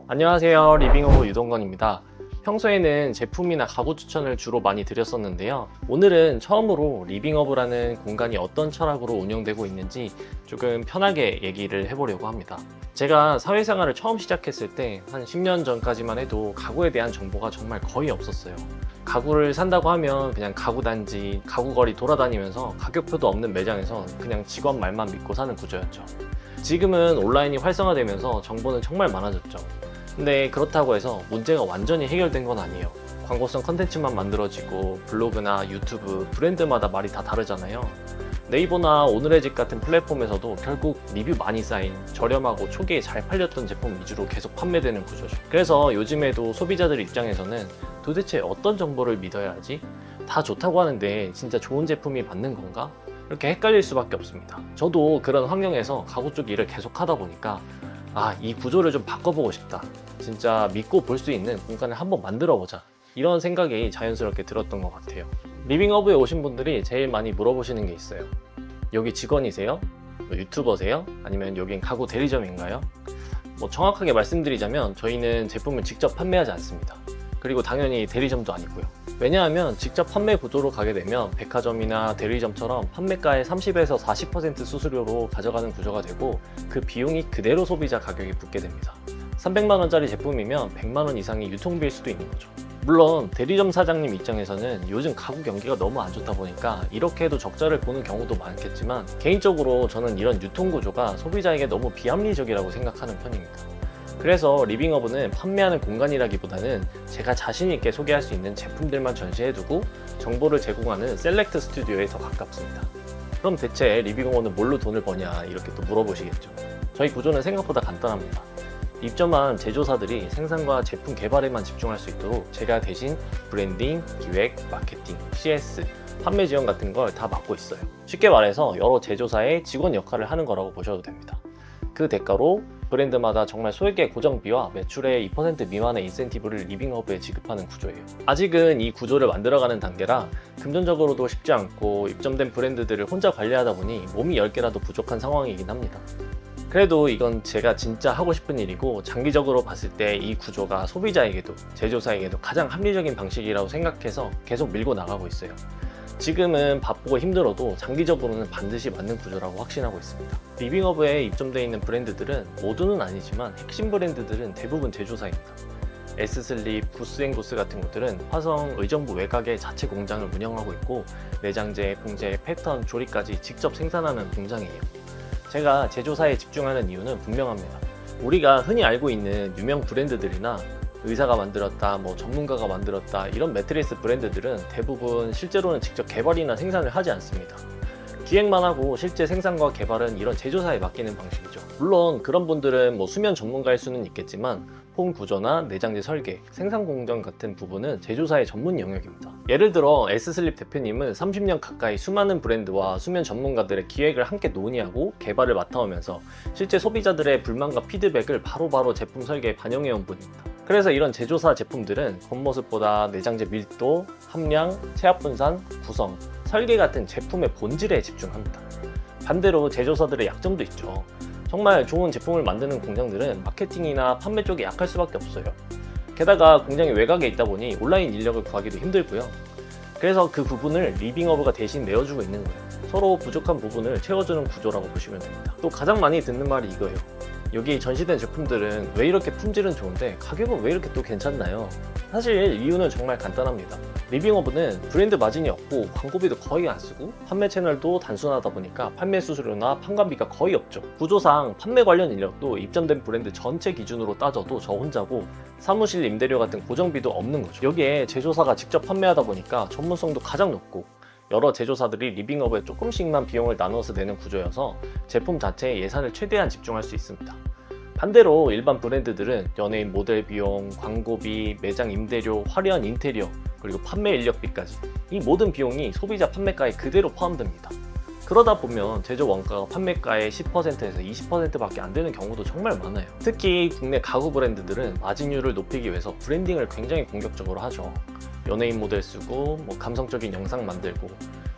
안녕하세요, 리빙오브 유동건입니다. 평소에는 제품이나 가구 추천을 주로 많이 드렸었는데요. 오늘은 처음으로 리빙오브라는 공간이 어떤 철학으로 운영되고 있는지 조금 편하게 얘기를 해보려고 합니다. 제가 사회생활을 처음 시작했을 때 한 10년 전까지만 해도 가구에 대한 정보가 정말 거의 없었어요. 가구를 산다고 하면 그냥 가구단지, 가구거리 돌아다니면서 가격표도 없는 매장에서 그냥 직원 말만 믿고 사는 구조였죠. 지금은 온라인이 활성화되면서 정보는 정말 많아졌죠. 근데 그렇다고 해서 문제가 완전히 해결된 건 아니에요. 광고성 컨텐츠만 만들어지고 블로그나 유튜브, 브랜드마다 말이 다 다르잖아요. 네이버나 오늘의 집 같은 플랫폼에서도 결국 리뷰 많이 쌓인 저렴하고 초기에 잘 팔렸던 제품 위주로 계속 판매되는 구조죠. 그래서 요즘에도 소비자들 입장에서는 도대체 어떤 정보를 믿어야 하지? 다 좋다고 하는데 진짜 좋은 제품이 맞는 건가? 이렇게 헷갈릴 수밖에 없습니다. 저도 그런 환경에서 가구 쪽 일을 계속 하다 보니까 이 구조를 좀 바꿔보고 싶다. 진짜 믿고 볼 수 있는 공간을 한번 만들어보자. 이런 생각이 자연스럽게 들었던 것 같아요. 리빙허브에 오신 분들이 제일 많이 물어보시는 게 있어요. 여기 직원이세요? 유튜버세요? 아니면 여긴 가구 대리점인가요? 정확하게 말씀드리자면 저희는 제품을 직접 판매하지 않습니다. 그리고 당연히 대리점도 아니고요. 왜냐하면 직접 판매 구조로 가게 되면 백화점이나 대리점처럼 판매가의 30에서 40% 수수료로 가져가는 구조가 되고 그 비용이 그대로 소비자 가격에 붙게 됩니다. 300만원짜리 제품이면 100만원 이상이 유통비일 수도 있는 거죠. 물론 대리점 사장님 입장에서는 요즘 가구 경기가 너무 안 좋다 보니까 이렇게 해도 적자를 보는 경우도 많겠지만 개인적으로 저는 이런 유통 구조가 소비자에게 너무 비합리적이라고 생각하는 편입니다. 그래서 리빙허브는 판매하는 공간이라기보다는 제가 자신 있게 소개할 수 있는 제품들만 전시해두고 정보를 제공하는 셀렉트 스튜디오에 더 가깝습니다. 그럼 대체 리빙허브는 뭘로 돈을 버냐 이렇게 또 물어보시겠죠. 저희 구조는 생각보다 간단합니다. 입점한 제조사들이 생산과 제품 개발에만 집중할 수 있도록 제가 대신 브랜딩, 기획, 마케팅, CS, 판매 지원 같은 걸 다 맡고 있어요. 쉽게 말해서 여러 제조사의 직원 역할을 하는 거라고 보셔도 됩니다. 그 대가로 브랜드마다 정말 소액의 고정비와 매출의 2% 미만의 인센티브를 리빙허브에 지급하는 구조예요. 아직은 이 구조를 만들어가는 단계라 금전적으로도 쉽지 않고 입점된 브랜드들을 혼자 관리하다 보니 몸이 10개라도 부족한 상황이긴 합니다. 그래도 이건 제가 진짜 하고 싶은 일이고 장기적으로 봤을 때 이 구조가 소비자에게도 제조사에게도 가장 합리적인 방식이라고 생각해서 계속 밀고 나가고 있어요. 지금은 바쁘고 힘들어도 장기적으로는 반드시 맞는 구조라고 확신하고 있습니다. 리빙허브에 입점되어 있는 브랜드들은 모두는 아니지만 핵심 브랜드들은 대부분 제조사입니다. S슬립, 구스앤구스 같은 곳들은 화성 의정부 외곽에 자체 공장을 운영하고 있고 내장재, 봉제, 패턴, 조립까지 직접 생산하는 공장이에요. 제가 제조사에 집중하는 이유는 분명합니다. 우리가 흔히 알고 있는 유명 브랜드들이나 의사가 만들었다, 전문가가 만들었다 이런 매트리스 브랜드들은 대부분 실제로는 직접 개발이나 생산을 하지 않습니다. 기획만 하고 실제 생산과 개발은 이런 제조사에 맡기는 방식이죠. 물론 그런 분들은 수면 전문가일 수는 있겠지만 폼 구조나 내장재 설계, 생산 공정 같은 부분은 제조사의 전문 영역입니다. 예를 들어 S슬립 대표님은 30년 가까이 수많은 브랜드와 수면 전문가들의 기획을 함께 논의하고 개발을 맡아오면서 실제 소비자들의 불만과 피드백을 바로바로 제품 설계에 반영해온 분입니다. 그래서 이런 제조사 제품들은 겉모습보다 내장재 밀도, 함량, 체압 분산, 구성, 설계 같은 제품의 본질에 집중합니다. 반대로 제조사들의 약점도 있죠. 정말 좋은 제품을 만드는 공장들은 마케팅이나 판매 쪽이 약할 수밖에 없어요. 게다가 공장이 외곽에 있다 보니 온라인 인력을 구하기도 힘들고요. 그래서 그 부분을 리빙허브가 대신 메워주고 있는 거예요. 서로 부족한 부분을 채워주는 구조라고 보시면 됩니다. 또 가장 많이 듣는 말이 이거예요. 여기 전시된 제품들은 왜 이렇게 품질은 좋은데 가격은 왜 이렇게 또 괜찮나요? 사실 이유는 정말 간단합니다. 리빙허브는 브랜드 마진이 없고 광고비도 거의 안 쓰고 판매 채널도 단순하다 보니까 판매 수수료나 판관비가 거의 없죠. 구조상 판매 관련 인력도 입점된 브랜드 전체 기준으로 따져도 저 혼자고 사무실 임대료 같은 고정비도 없는 거죠. 여기에 제조사가 직접 판매하다 보니까 전문성도 가장 높고 여러 제조사들이 리빙허브에 조금씩만 비용을 나눠서 내는 구조여서 제품 자체에 예산을 최대한 집중할 수 있습니다. 반대로 일반 브랜드들은 연예인 모델 비용, 광고비, 매장 임대료, 화려한 인테리어, 그리고 판매 인력비까지 이 모든 비용이 소비자 판매가에 그대로 포함됩니다. 그러다 보면 제조 원가가 판매가의 10%에서 20%밖에 안 되는 경우도 정말 많아요. 특히 국내 가구 브랜드들은 마진율을 높이기 위해서 브랜딩을 굉장히 공격적으로 하죠. 연예인 모델 쓰고 감성적인 영상 만들고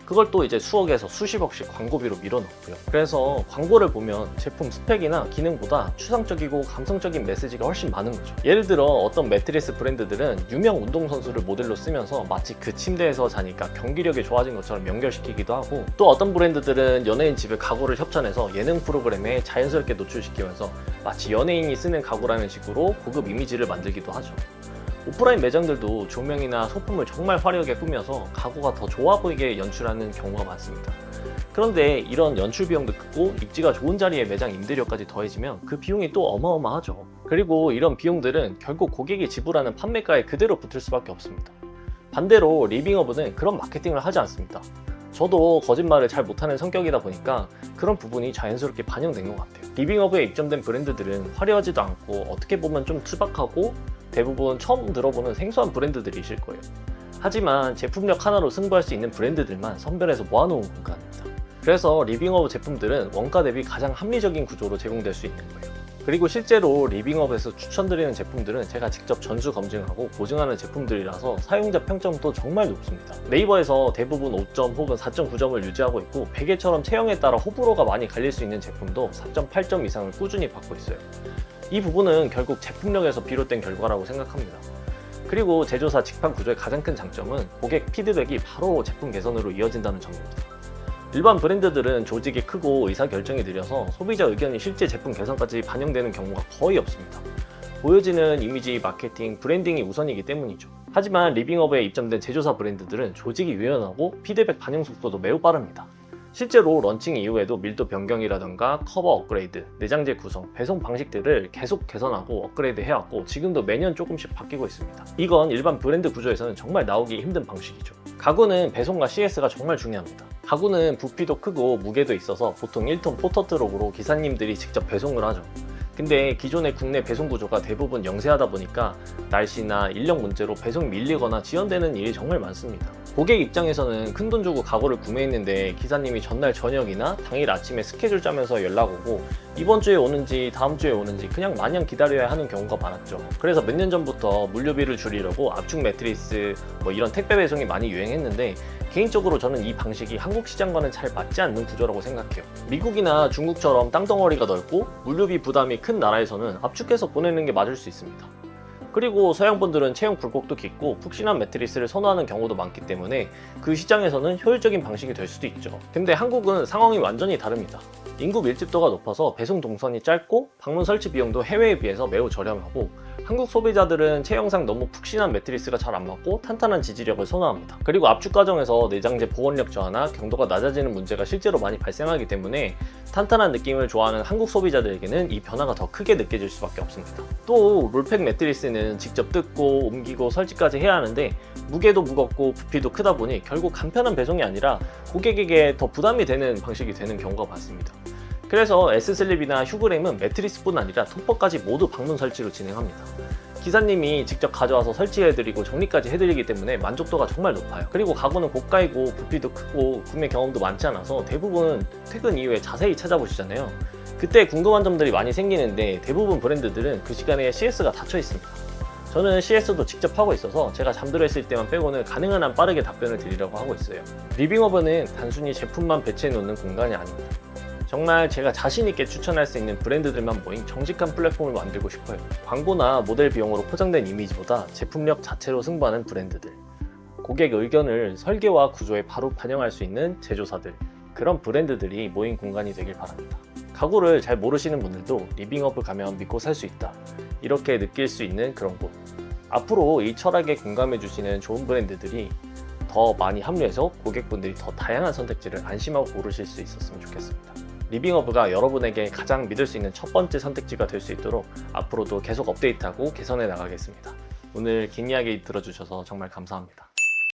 그걸 또 이제 수억에서 수십억씩 광고비로 밀어넣고요. 그래서 광고를 보면 제품 스펙이나 기능보다 추상적이고 감성적인 메시지가 훨씬 많은 거죠. 예를 들어 어떤 매트리스 브랜드들은 유명 운동선수를 모델로 쓰면서 마치 그 침대에서 자니까 경기력이 좋아진 것처럼 연결시키기도 하고, 또 어떤 브랜드들은 연예인 집에 가구를 협찬해서 예능 프로그램에 자연스럽게 노출시키면서 마치 연예인이 쓰는 가구라는 식으로 고급 이미지를 만들기도 하죠. 오프라인 매장들도 조명이나 소품을 정말 화려하게 꾸며서 가구가 더 좋아 보이게 연출하는 경우가 많습니다. 그런데 이런 연출 비용도 크고 입지가 좋은 자리에 매장 임대료까지 더해지면 그 비용이 또 어마어마하죠. 그리고 이런 비용들은 결국 고객이 지불하는 판매가에 그대로 붙을 수밖에 없습니다. 반대로 리빙허브는 그런 마케팅을 하지 않습니다. 저도 거짓말을 잘 못하는 성격이다 보니까 그런 부분이 자연스럽게 반영된 것 같아요. 리빙허브에 입점된 브랜드들은 화려하지도 않고 어떻게 보면 좀 투박하고 대부분 처음 들어보는 생소한 브랜드들이실 거예요. 하지만 제품력 하나로 승부할 수 있는 브랜드들만 선별해서 모아놓은 공간입니다. 그래서 리빙허브 제품들은 원가 대비 가장 합리적인 구조로 제공될 수 있는 거예요. 그리고 실제로 리빙허브에서 추천드리는 제품들은 제가 직접 전수 검증하고 보증하는 제품들이라서 사용자 평점도 정말 높습니다. 네이버에서 대부분 5점 혹은 4.9점을 유지하고 있고, 베개처럼 체형에 따라 호불호가 많이 갈릴 수 있는 제품도 4.8점 이상을 꾸준히 받고 있어요. 이 부분은 결국 제품력에서 비롯된 결과라고 생각합니다. 그리고 제조사 직판 구조의 가장 큰 장점은 고객 피드백이 바로 제품 개선으로 이어진다는 점입니다. 일반 브랜드들은 조직이 크고 의사결정이 느려서 소비자 의견이 실제 제품 개선까지 반영되는 경우가 거의 없습니다. 보여지는 이미지, 마케팅, 브랜딩이 우선이기 때문이죠. 하지만 리빙허브에 입점된 제조사 브랜드들은 조직이 유연하고 피드백 반영 속도도 매우 빠릅니다. 실제로 런칭 이후에도 밀도 변경이라던가 커버 업그레이드, 내장재 구성, 배송 방식들을 계속 개선하고 업그레이드 해왔고, 지금도 매년 조금씩 바뀌고 있습니다. 이건 일반 브랜드 구조에서는 정말 나오기 힘든 방식이죠. 가구는 배송과 CS가 정말 중요합니다. 가구는 부피도 크고 무게도 있어서 보통 1톤 포터트럭으로 기사님들이 직접 배송을 하죠. 근데 기존의 국내 배송 구조가 대부분 영세하다 보니까 날씨나 인력 문제로 배송이 밀리거나 지연되는 일이 정말 많습니다. 고객 입장에서는 큰돈 주고 가구를 구매했는데 기사님이 전날 저녁이나 당일 아침에 스케줄 짜면서 연락 오고 이번 주에 오는지 다음 주에 오는지 그냥 마냥 기다려야 하는 경우가 많았죠. 그래서 몇 년 전부터 물류비를 줄이려고 압축 매트리스 이런 택배 배송이 많이 유행했는데, 개인적으로 저는 이 방식이 한국 시장과는 잘 맞지 않는 구조라고 생각해요. 미국이나 중국처럼 땅덩어리가 넓고 물류비 부담이 큰 나라에서는 압축해서 보내는 게 맞을 수 있습니다. 그리고 서양분들은 체형 굴곡도 깊고 푹신한 매트리스를 선호하는 경우도 많기 때문에 그 시장에서는 효율적인 방식이 될 수도 있죠. 근데 한국은 상황이 완전히 다릅니다. 인구 밀집도가 높아서 배송 동선이 짧고 방문 설치 비용도 해외에 비해서 매우 저렴하고, 한국 소비자들은 체형상 너무 푹신한 매트리스가 잘 안 맞고 탄탄한 지지력을 선호합니다. 그리고 압축 과정에서 내장재 보건력 저하나 경도가 낮아지는 문제가 실제로 많이 발생하기 때문에 탄탄한 느낌을 좋아하는 한국 소비자들에게는 이 변화가 더 크게 느껴질 수밖에 없습니다. 또 롤팩 매트리스는 직접 뜯고 옮기고 설치까지 해야 하는데 무게도 무겁고 부피도 크다 보니 결국 간편한 배송이 아니라 고객에게 더 부담이 되는 방식이 되는 경우가 많습니다. 그래서 S슬립이나 휴그램은 매트리스뿐 아니라 톱퍼까지 모두 방문 설치로 진행합니다. 기사님이 직접 가져와서 설치해드리고 정리까지 해드리기 때문에 만족도가 정말 높아요. 그리고 가구는 고가이고 부피도 크고 구매 경험도 많지 않아서 대부분 퇴근 이후에 자세히 찾아보시잖아요. 그때 궁금한 점들이 많이 생기는데 대부분 브랜드들은 그 시간에 CS가 닫혀 있습니다. 저는 CS도 직접 하고 있어서 제가 잠들어 있을 때만 빼고는 가능한 한 빠르게 답변을 드리려고 하고 있어요. 리빙허브는 단순히 제품만 배치해 놓는 공간이 아닙니다. 정말 제가 자신있게 추천할 수 있는 브랜드들만 모인 정직한 플랫폼을 만들고 싶어요. 광고나 모델 비용으로 포장된 이미지보다 제품력 자체로 승부하는 브랜드들, 고객 의견을 설계와 구조에 바로 반영할 수 있는 제조사들, 그런 브랜드들이 모인 공간이 되길 바랍니다. 가구를 잘 모르시는 분들도 리빙허브 가면 믿고 살 수 있다, 이렇게 느낄 수 있는 그런 곳. 앞으로 이 철학에 공감해 주시는 좋은 브랜드들이 더 많이 합류해서 고객분들이 더 다양한 선택지를 안심하고 고르실 수 있었으면 좋겠습니다. 리빙허브가 여러분에게 가장 믿을 수 있는 첫 번째 선택지가 될 수 있도록 앞으로도 계속 업데이트하고 개선해 나가겠습니다. 오늘 긴 이야기 들어주셔서 정말 감사합니다.